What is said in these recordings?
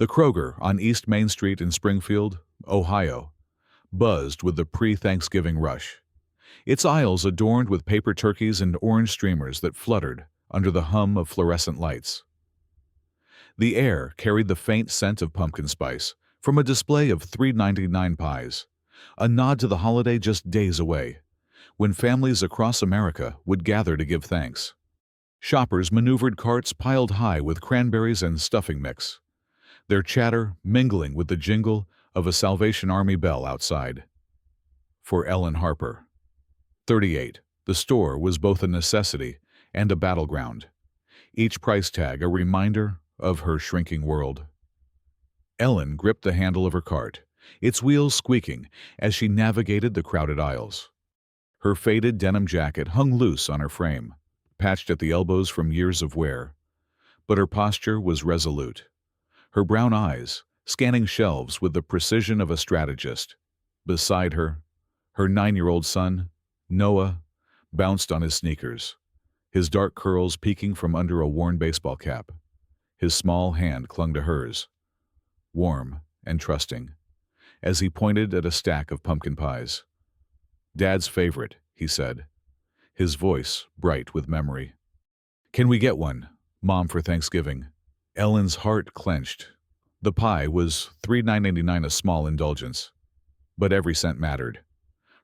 The Kroger on East Main Street in Springfield, Ohio, buzzed with the pre-Thanksgiving rush. Its aisles adorned with paper turkeys and orange streamers that fluttered under the hum of fluorescent lights. The air carried the faint scent of pumpkin spice from a display of $3.99 pies, a nod to the holiday just days away, when families across America would gather to give thanks. Shoppers maneuvered carts piled high with cranberries and stuffing mix, their chatter mingling with the jingle of a Salvation Army bell outside. For Ellen Harper, 38, the store was both a necessity and a battleground, each price tag a reminder of her shrinking world. Ellen gripped the handle of her cart, its wheels squeaking as she navigated the crowded aisles. Her faded denim jacket hung loose on her frame, patched at the elbows from years of wear, but her posture was resolute, her brown eyes scanning shelves with the precision of a strategist. Beside her, her 9-year-old son, Noah, bounced on his sneakers, his dark curls peeking from under a worn baseball cap. His small hand clung to hers, warm and trusting, as he pointed at a stack of pumpkin pies. "Dad's favorite," he said, his voice bright with memory. "Can we get one, Mom, for Thanksgiving?" Ellen's heart clenched. The pie was $3.99, a small indulgence, but every cent mattered.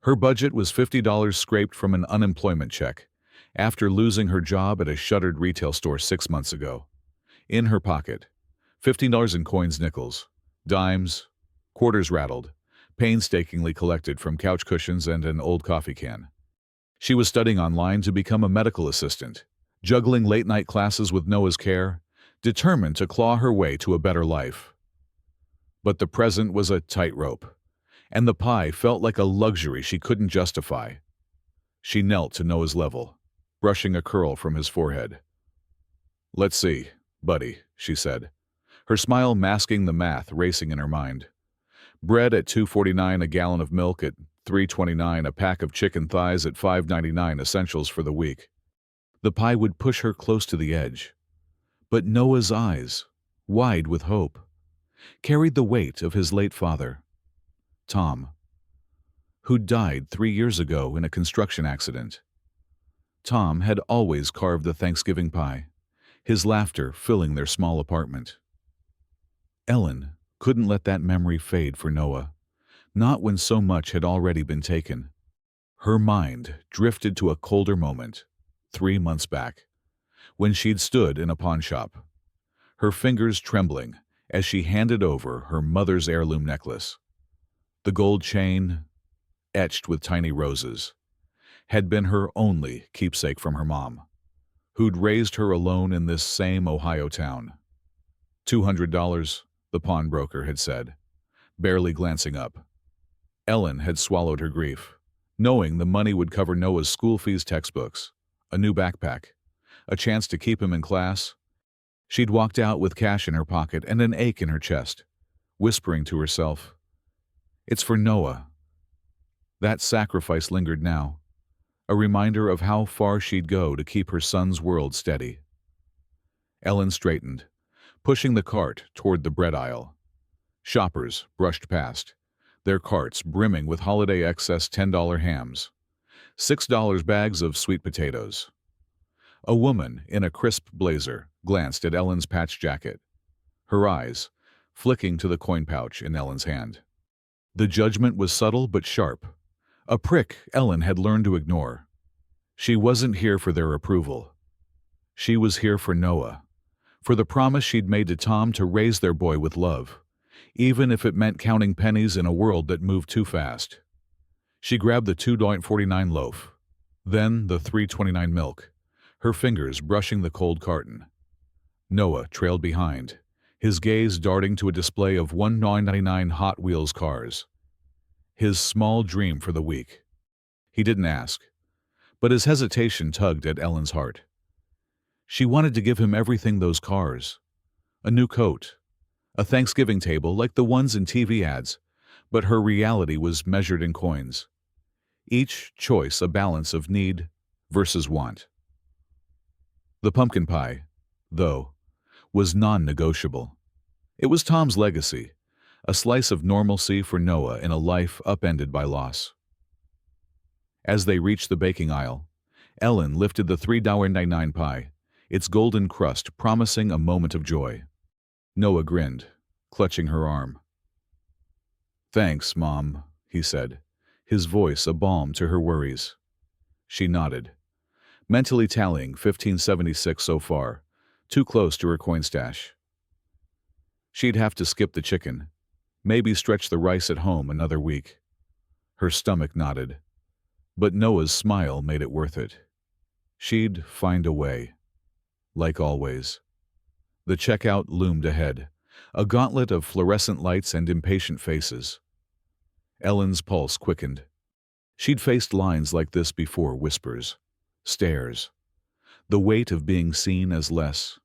Her budget was $50 scraped from an unemployment check, after losing her job at a shuttered retail store 6 months ago. In her pocket, $15 in coins, nickels, dimes, quarters rattled, painstakingly collected from couch cushions and an old coffee can. She was studying online to become a medical assistant, juggling late-night classes with Noah's care, determined to claw her way to a better life. But the present was a tightrope, and the pie felt like a luxury she couldn't justify. She knelt to Noah's level, brushing a curl from his forehead. "Let's see, buddy," she said, her smile masking the math racing in her mind. Bread at $2.49, a gallon of milk at $3.29, a pack of chicken thighs at $5.99, essentials for the week. The pie would push her close to the edge. But Noah's eyes, wide with hope, carried the weight of his late father, Tom, who died 3 years ago in a construction accident. Tom had always carved the Thanksgiving pie, his laughter filling their small apartment. Ellen couldn't let that memory fade for Noah, not when so much had already been taken. Her mind drifted to a colder moment, 3 months back, when she'd stood in a pawn shop, her fingers trembling as she handed over her mother's heirloom necklace. The gold chain, etched with tiny roses, had been her only keepsake from her mom, who'd raised her alone in this same Ohio town. $200, the pawnbroker had said, barely glancing up. Ellen had swallowed her grief, knowing the money would cover Noah's school fees, textbooks, a new backpack, a chance to keep him in class. She'd walked out with cash in her pocket and an ache in her chest, whispering to herself, "It's for Noah." That sacrifice lingered now, a reminder of how far she'd go to keep her son's world steady. Ellen straightened, pushing the cart toward the bread aisle. Shoppers brushed past, their carts brimming with holiday excess $10 hams, $6 bags of sweet potatoes. A woman in a crisp blazer glanced at Ellen's patched jacket, her eyes flicking to the coin pouch in Ellen's hand. The judgment was subtle but sharp, a prick Ellen had learned to ignore. She wasn't here for their approval. She was here for Noah, for the promise she'd made to Tom to raise their boy with love, even if it meant counting pennies in a world that moved too fast. She grabbed the $2.49 loaf, then the $3.29 milk, her fingers brushing the cold carton. Noah trailed behind, his gaze darting to a display of $1.99 Hot Wheels cars. His small dream for the week. He didn't ask, but his hesitation tugged at Ellen's heart. She wanted to give him everything those cars. A new coat, a Thanksgiving table like the ones in TV ads, but her reality was measured in coins. Each choice a balance of need versus want. The pumpkin pie, though, was non-negotiable. It was Tom's legacy, a slice of normalcy for Noah in a life upended by loss. As they reached the baking aisle, Ellen lifted the $3.99 pie, its golden crust promising a moment of joy. Noah grinned, clutching her arm. "Thanks, Mom," he said, his voice a balm to her worries. She nodded, mentally tallying 1576 so far, too close to her coin stash. She'd have to skip the chicken, maybe stretch the rice at home another week. Her stomach nodded, but Noah's smile made it worth it. She'd find a way, like always. The checkout loomed ahead, a gauntlet of fluorescent lights and impatient faces. Ellen's pulse quickened. She'd faced lines like this before, whispers, stares, the weight of being seen as less.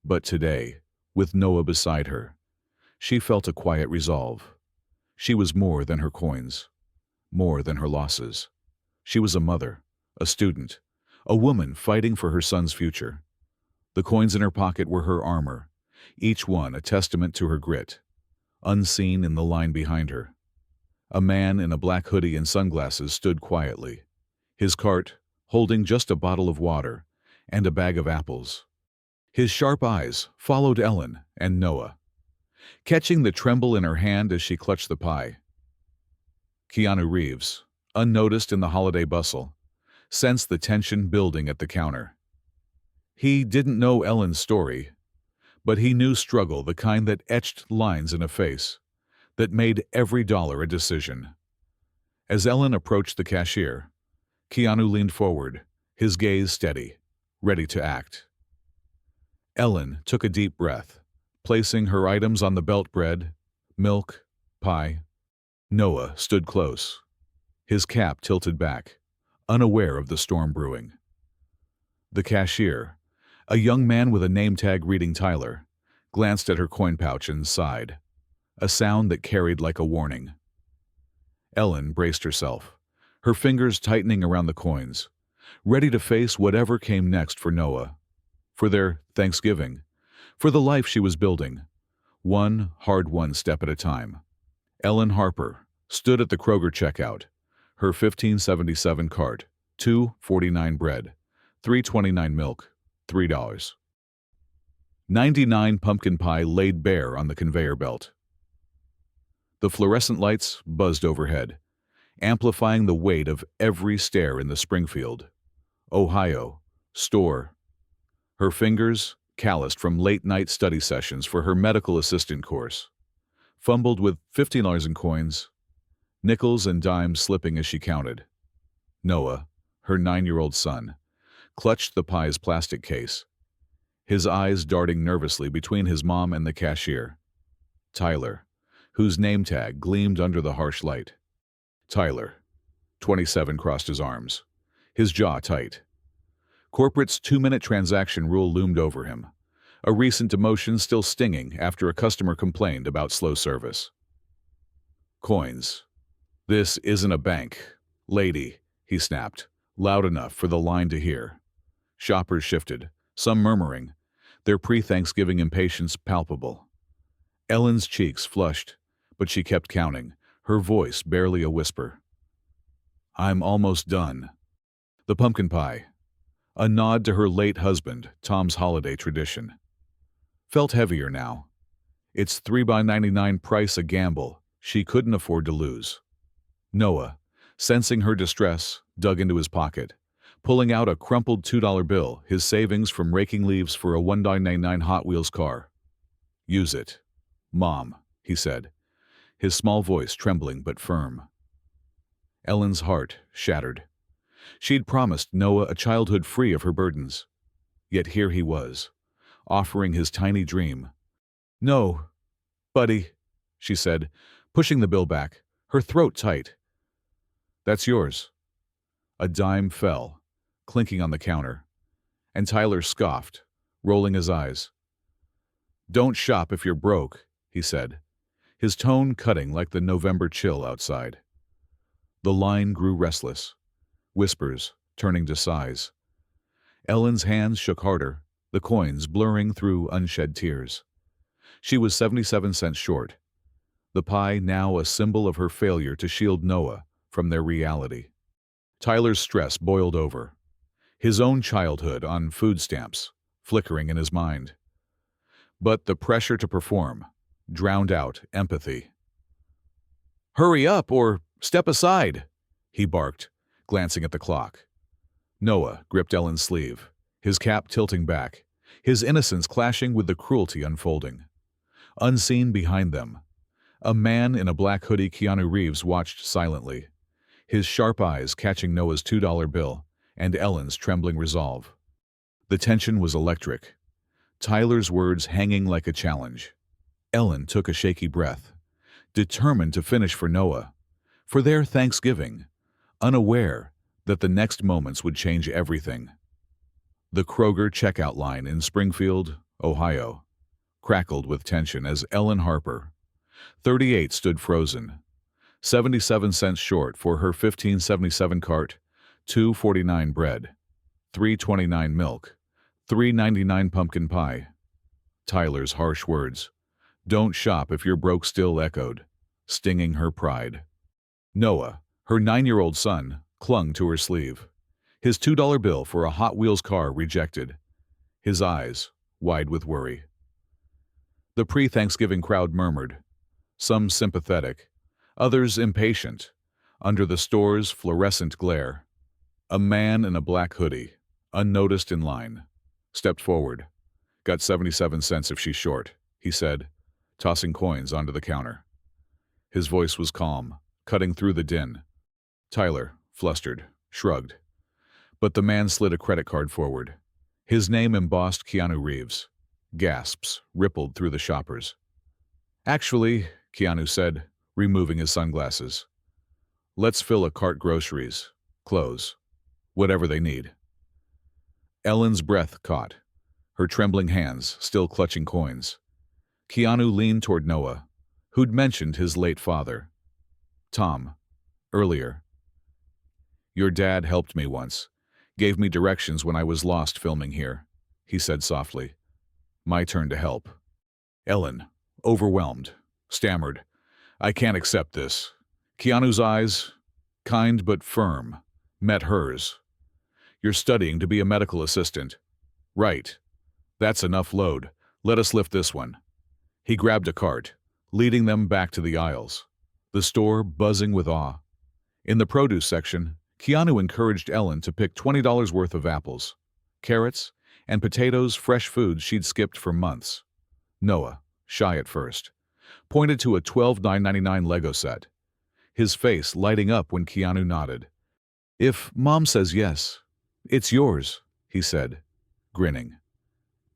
But today, with Noah beside her, she felt a quiet resolve. She was more than her coins, more than her losses. She was a mother, a student, a woman fighting for her son's future. The coins in her pocket were her armor, each one a testament to her grit. Unseen in the line behind her, a man in a black hoodie and sunglasses stood quietly, his cart holding just a bottle of water and a bag of apples. His sharp eyes followed Ellen and Noah, catching the tremble in her hand as she clutched the pie. Keanu Reeves, unnoticed in the holiday bustle, sensed the tension building at the counter. He didn't know Ellen's story, but he knew struggle, the kind that etched lines in a face, that made every dollar a decision. As Ellen approached the cashier, Keanu leaned forward, his gaze steady, ready to act. Ellen took a deep breath, placing her items on the belt: bread, milk, pie. Noah stood close, his cap tilted back, unaware of the storm brewing. The cashier, a young man with a name tag reading Tyler, glanced at her coin pouch and sighed, a sound that carried like a warning. Ellen braced herself, her fingers tightening around the coins, ready to face whatever came next for Noah, for their Thanksgiving, for the life she was building, one hard-won step at a time. Ellen Harper stood at the Kroger checkout, her 1577 cart, $2.49 bread, $3.29 milk, $3.99 pumpkin pie laid bare on the conveyor belt. The fluorescent lights buzzed overhead, amplifying the weight of every stare in the Springfield, Ohio, store. Her fingers, calloused from late-night study sessions for her medical assistant course, fumbled with $50 in coins, nickels and dimes slipping as she counted. Noah, her 9-year-old son, clutched the pie's plastic case, his eyes darting nervously between his mom and the cashier. Tyler, whose name tag gleamed under the harsh light. Tyler, 27, crossed his arms, his jaw tight. Corporate's 2-minute transaction rule loomed over him, a recent demotion still stinging after a customer complained about slow service. Coins. "This isn't a bank, lady," he snapped, loud enough for the line to hear. Shoppers shifted, some murmuring, their pre-Thanksgiving impatience palpable. Ellen's cheeks flushed, but she kept counting, her voice barely a whisper. "I'm almost done." The pumpkin pie, a nod to her late husband, Tom's holiday tradition, felt heavier now. Its $3.99 price a gamble she couldn't afford to lose. Noah, sensing her distress, dug into his pocket, pulling out a crumpled $2 bill, his savings from raking leaves for a $1.99 Hot Wheels car. "Use it, Mom," he said, his small voice trembling but firm. Ellen's heart shattered. She'd promised Noah a childhood free of her burdens. Yet here he was, offering his tiny dream. "No, buddy," she said, pushing the bill back, her throat tight. "That's yours." A dime fell, clinking on the counter, and Tyler scoffed, rolling his eyes. "Don't shop if you're broke," he said, his tone cutting like the November chill outside. The line grew restless, whispers turning to sighs. Ellen's hands shook harder, the coins blurring through unshed tears. She was 77 cents short. The pie now a symbol of her failure to shield Noah from their reality. Tyler's stress boiled over. His own childhood on food stamps, flickering in his mind. But the pressure to perform drowned out empathy. "Hurry up or step aside," he barked, glancing at the clock. Noah gripped Ellen's sleeve, his cap tilting back, his innocence clashing with the cruelty unfolding. Unseen behind them, a man in a black hoodie, Keanu Reeves, watched silently, his sharp eyes catching Noah's $2 bill and Ellen's trembling resolve. The tension was electric, Tyler's words hanging like a challenge. Ellen took a shaky breath, determined to finish for Noah, for their Thanksgiving, unaware that the next moments would change everything. The Kroger checkout line in Springfield, Ohio, crackled with tension as Ellen Harper, 38, stood frozen, 77 cents short for her $15.77 cart, $2.49 bread, $3.29 milk, $3.99 pumpkin pie. Tyler's harsh words, "Don't shop if you're broke," still echoed, stinging her pride. Noah, her 9-year-old son, clung to her sleeve, his $2 bill for a Hot Wheels car rejected, his eyes wide with worry. The pre-Thanksgiving crowd murmured, some sympathetic, others impatient, under the store's fluorescent glare. A man in a black hoodie, unnoticed in line, stepped forward. "Got 77 cents if she's short," he said, tossing coins onto the counter. His voice was calm, cutting through the din. Tyler, flustered, shrugged. But the man slid a credit card forward. His name embossed Keanu Reeves. Gasps rippled through the shoppers. "Actually," Keanu said, removing his sunglasses, "let's fill a cart, groceries, clothes, whatever they need." Ellen's breath caught, her trembling hands still clutching coins. Keanu leaned toward Noah, who'd mentioned his late father. "Tom, earlier. Your dad helped me once, gave me directions when I was lost filming here," he said softly. "My turn to help." Ellen, overwhelmed, stammered, "I can't accept this." Keanu's eyes, kind but firm, met hers. "You're studying to be a medical assistant." "Right. That's enough load. Let us lift this one." He grabbed a cart, leading them back to the aisles, the store buzzing with awe. In the produce section, Keanu encouraged Ellen to pick $20 worth of apples, carrots, and potatoes, fresh foods she'd skipped for months. Noah, shy at first, pointed to a $12.99 Lego set, his face lighting up when Keanu nodded. "If Mom says yes, it's yours," he said, grinning.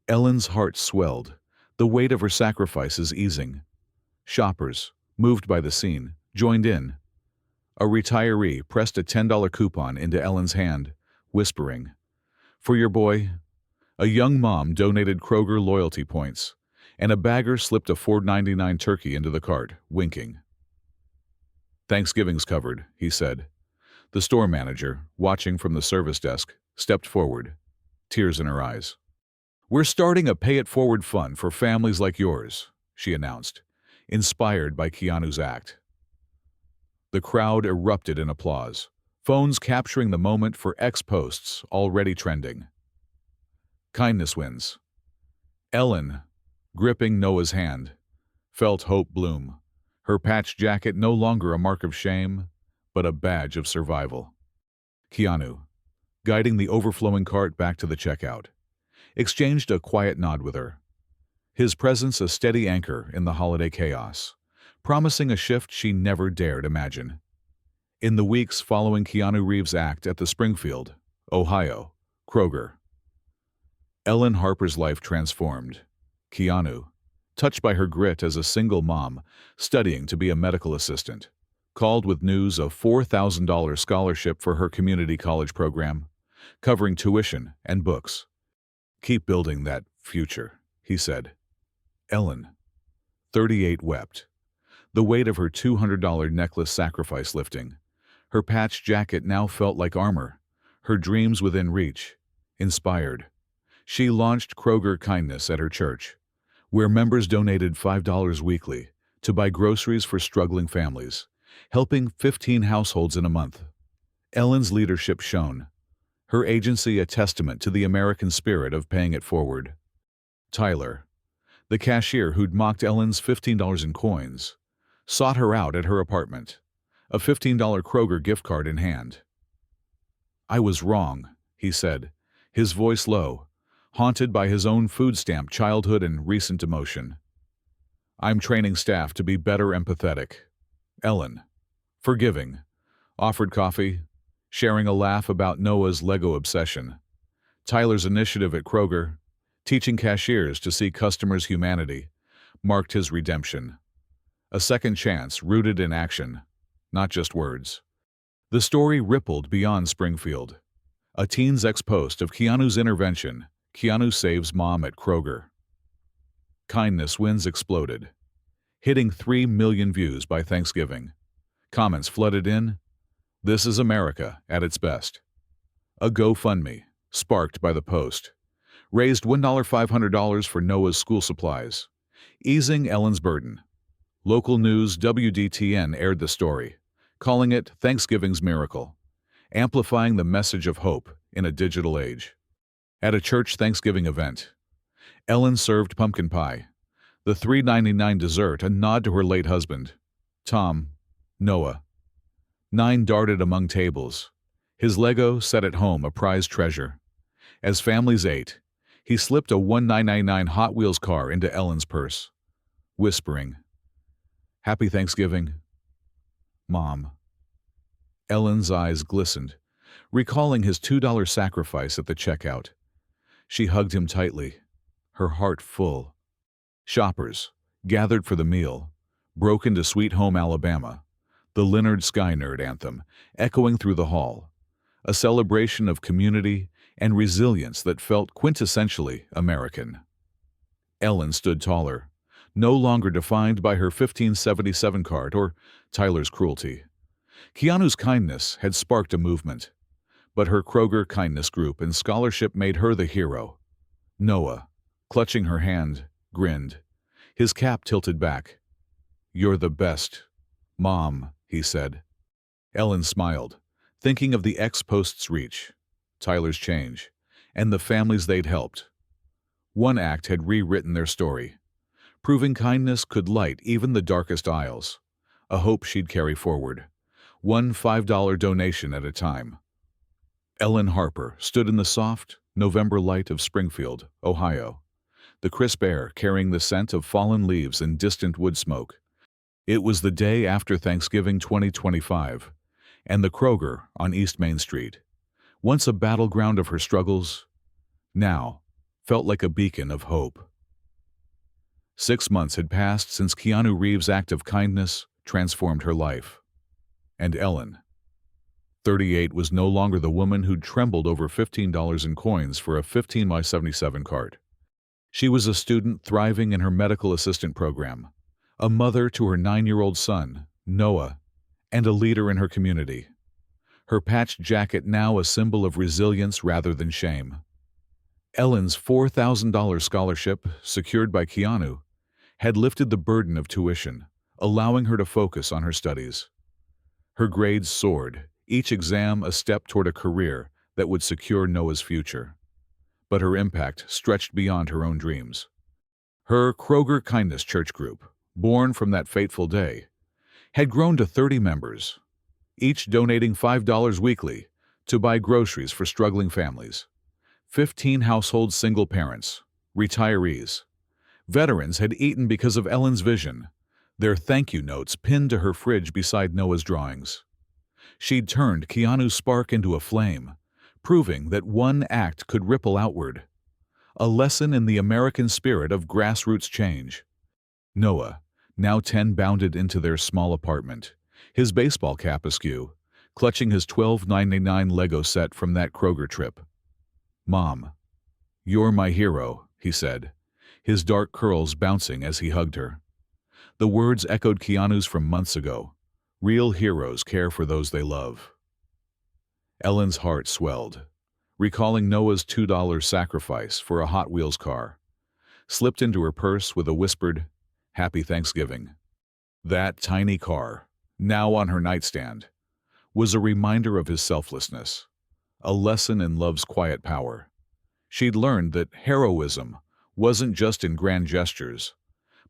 Ellen's heart swelled, the weight of her sacrifices easing. Shoppers, moved by the scene, joined in. A retiree pressed a $10 coupon into Ellen's hand, whispering, "For your boy." A young mom donated Kroger loyalty points, and a bagger slipped a $4.99 turkey into the cart, winking. "Thanksgiving's covered," he said. The store manager, watching from the service desk, stepped forward, tears in her eyes. "We're starting a pay-it-forward fund for families like yours," she announced, inspired by Keanu's act. The crowd erupted in applause, phones capturing the moment for X posts already trending. Kindness wins. Ellen, gripping Noah's hand, felt hope bloom, her patched jacket no longer a mark of shame, but a badge of survival. Keanu, guiding the overflowing cart back to the checkout, exchanged a quiet nod with her, his presence a steady anchor in the holiday chaos, promising a shift she never dared imagine. In the weeks following Keanu Reeves' act at the Springfield, Ohio, Kroger, Ellen Harper's life transformed. Keanu, touched by her grit as a single mom studying to be a medical assistant, called with news of $4,000 scholarship for her community college program, covering tuition and books. "Keep building that future," he said. Ellen, 38, wept, the weight of her $200 necklace sacrifice lifting. Her patched jacket now felt like armor, her dreams within reach. Inspired, she launched Kroger Kindness at her church, where members donated $5 weekly to buy groceries for struggling families, helping 15 households in a month. Ellen's leadership shone, her agency a testament to the American spirit of paying it forward. Tyler, the cashier who'd mocked Ellen's $15 in coins, sought her out at her apartment, a $15 Kroger gift card in hand. "I was wrong," he said, his voice low, haunted by his own food stamp childhood and recent demotion. "I'm training staff to be better empathetic." Ellen, forgiving, offered coffee, sharing a laugh about Noah's Lego obsession. Tyler's initiative at Kroger, teaching cashiers to see customers' humanity, marked his redemption. A second chance rooted in action, not just words. The story rippled beyond Springfield. A teen's ex-post of Keanu's intervention, Keanu saves mom at Kroger. Kindness wins exploded, hitting 3 million views by Thanksgiving. Comments flooded in. This is America at its best. A GoFundMe, sparked by the post, raised $1,500 for Noah's school supplies, easing Ellen's burden. Local news WDTN aired the story, calling it Thanksgiving's miracle, amplifying the message of hope in a digital age. At a church Thanksgiving event, Ellen served pumpkin pie, the $3.99 dessert a nod to her late husband, Tom. Noah. 9 darted among tables, his Lego set at home a prized treasure. As families ate, he slipped a $1,999 Hot Wheels car into Ellen's purse, whispering, "Happy Thanksgiving, Mom." Ellen's eyes glistened, recalling his $2 sacrifice at the checkout. She hugged him tightly, her heart full. Shoppers, gathered for the meal, broke into Sweet Home Alabama, the Leonard Skynyrd anthem echoing through the hall, a celebration of community and resilience that felt quintessentially American. Ellen stood taller, no longer defined by her 1577 card or Tyler's cruelty. Keanu's kindness had sparked a movement, but her Kroger kindness group and scholarship made her the hero. Noah, clutching her hand, grinned, his cap tilted back. "You're the best, Mom," he said. Ellen smiled, thinking of the ex-post's reach, Tyler's change, and the families they'd helped. One act had rewritten their story, proving kindness could light even the darkest aisles, a hope she'd carry forward, one $5 donation at a time. Ellen Harper stood in the soft, November light of Springfield, Ohio, the crisp air carrying the scent of fallen leaves and distant wood smoke. It was the day after Thanksgiving 2025, and the Kroger on East Main Street, once a battleground of her struggles, now felt like a beacon of hope. 6 months had passed since Keanu Reeves' act of kindness transformed her life. And Ellen, 38, was no longer the woman who'd trembled over $15 in coins for a 15x77 cart. She was a student thriving in her medical assistant program, a mother to her 9-year-old son, Noah, and a leader in her community. Her patched jacket now a symbol of resilience rather than shame. Ellen's $4,000 scholarship, secured by Keanu, had lifted the burden of tuition, allowing her to focus on her studies. Her grades soared, each exam a step toward a career that would secure Noah's future. But her impact stretched beyond her own dreams. Her Kroger Kindness Church group, born from that fateful day, had grown to 30 members, each donating $5 weekly to buy groceries for struggling families. 15 households, single parents, retirees, veterans had eaten because of Ellen's vision, their thank you notes pinned to her fridge beside Noah's drawings. She'd turned Keanu's spark into a flame, proving that one act could ripple outward. A lesson in the American spirit of grassroots change. Noah, now 10, bounded into their small apartment, his baseball cap askew, clutching his $12.99 Lego set from that Kroger trip. "Mom, you're my hero," he said, his dark curls bouncing as he hugged her. The words echoed Keanu's from months ago. Real heroes care for those they love. Ellen's heart swelled, recalling Noah's $2 sacrifice for a Hot Wheels car. slipped into her purse with a whispered, "Happy Thanksgiving." That tiny car, now on her nightstand, was a reminder of his selflessness, a lesson in love's quiet power. She'd learned that heroism wasn't just in grand gestures,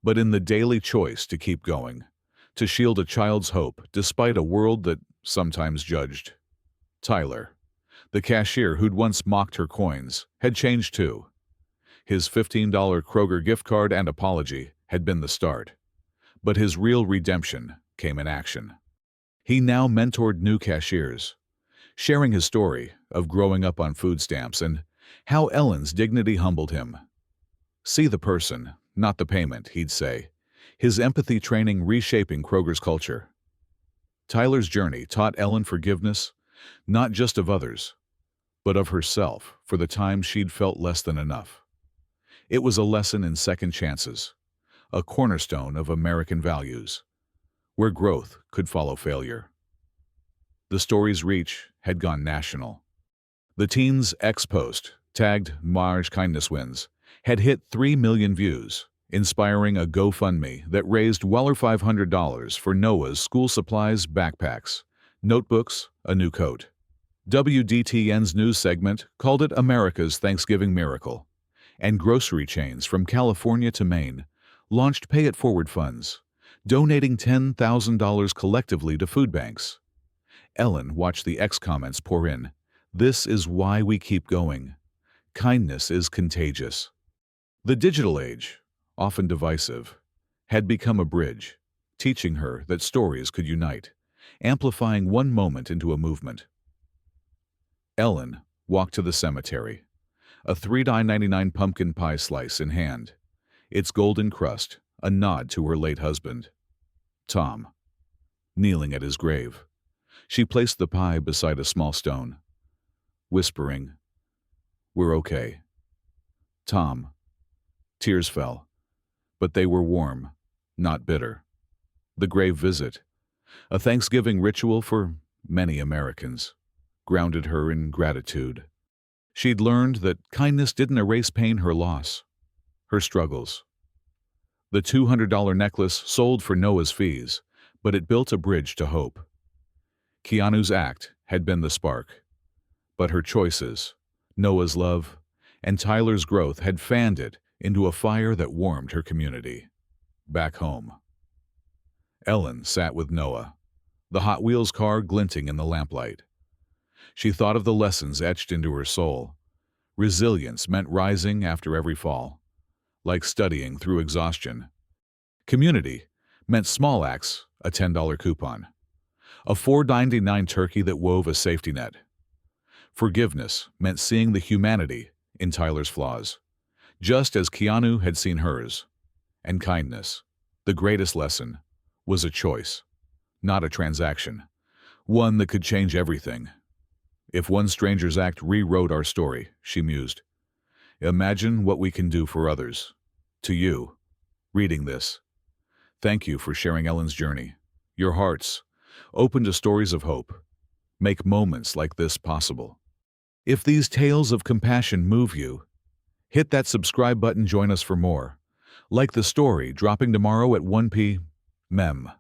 but in the daily choice to keep going, to shield a child's hope despite a world that sometimes judged. Tyler, the cashier who'd once mocked her coins, had changed too. His $15 Kroger gift card and apology had been the start, but his real redemption came in action. He now mentored new cashiers, sharing his story of growing up on food stamps and how Ellen's dignity humbled him. "See the person, not the payment," he'd say, his empathy training reshaping Kroger's culture. Tyler's journey taught Ellen forgiveness, not just of others, but of herself for the times she'd felt less than enough. It was a lesson in second chances, a cornerstone of American values, where growth could follow failure. The story's reach had gone national. The teen's X-post, tagged Marge Kindness Wins, had hit 3 million views, inspiring a GoFundMe that raised well over $500 for Noah's school supplies, backpacks, notebooks, a new coat. WDTN's news segment called it America's Thanksgiving Miracle, and grocery chains from California to Maine launched Pay It Forward funds, donating $10,000 collectively to food banks. Ellen watched the X comments pour in. "This is why we keep going. Kindness is contagious." The digital age, often divisive, had become a bridge, teaching her that stories could unite, amplifying one moment into a movement. Ellen walked to the cemetery, a $3.99 pumpkin pie slice in hand, its golden crust a nod to her late husband, Tom, kneeling at his grave. She placed the pie beside a small stone, whispering, "We're okay." Tom. Tears fell, but they were warm, not bitter. The grave visit, a Thanksgiving ritual for many Americans, grounded her in gratitude. She'd learned that kindness didn't erase pain or loss, her struggles. The $200 necklace sold for Noah's fees, but it built a bridge to hope. Keanu's act had been the spark, but her choices, Noah's love, and Tyler's growth had fanned it into a fire that warmed her community. Back home, Ellen sat with Noah, the Hot Wheels car glinting in the lamplight. She thought of the lessons etched into her soul. Resilience meant rising after every fall, like studying through exhaustion. Community meant small acts, a $10 coupon, a $4.99 turkey that wove a safety net. Forgiveness meant seeing the humanity in Tyler's flaws, just as Keanu had seen hers. And kindness, the greatest lesson, was a choice, not a transaction, one that could change everything. "If one stranger's act rewrote our story," she mused, "imagine what we can do for others." To you, reading this, thank you for sharing Ellen's journey. Your hearts, open to stories of hope, make moments like this possible. If these tales of compassion move you, hit that subscribe button, join us for more. Like the story dropping tomorrow at 1 p.m.,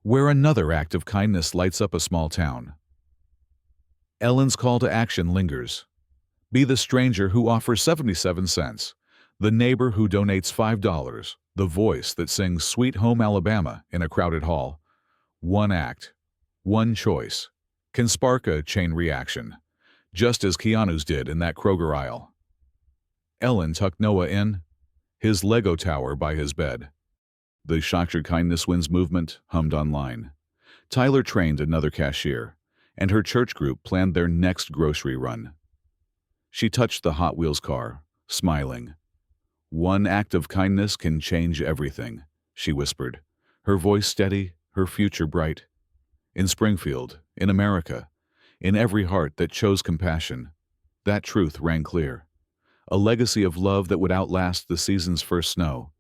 where another act of kindness lights up a small town. Ellen's call to action lingers. Be the stranger who offers 77 cents, the neighbor who donates $5, the voice that sings Sweet Home Alabama in a crowded hall. One act, one choice, can spark a chain reaction, just as Keanu's did in that Kroger aisle. Ellen tucked Noah in, his Lego tower by his bed. The Cashier Kindness Wins movement hummed online. Tyler trained another cashier, and her church group planned their next grocery run. She touched the Hot Wheels car, smiling. "One act of kindness can change everything," she whispered, her voice steady, her future bright. In Springfield, in America, in every heart that chose compassion, that truth rang clear. A legacy of love that would outlast the season's first snow,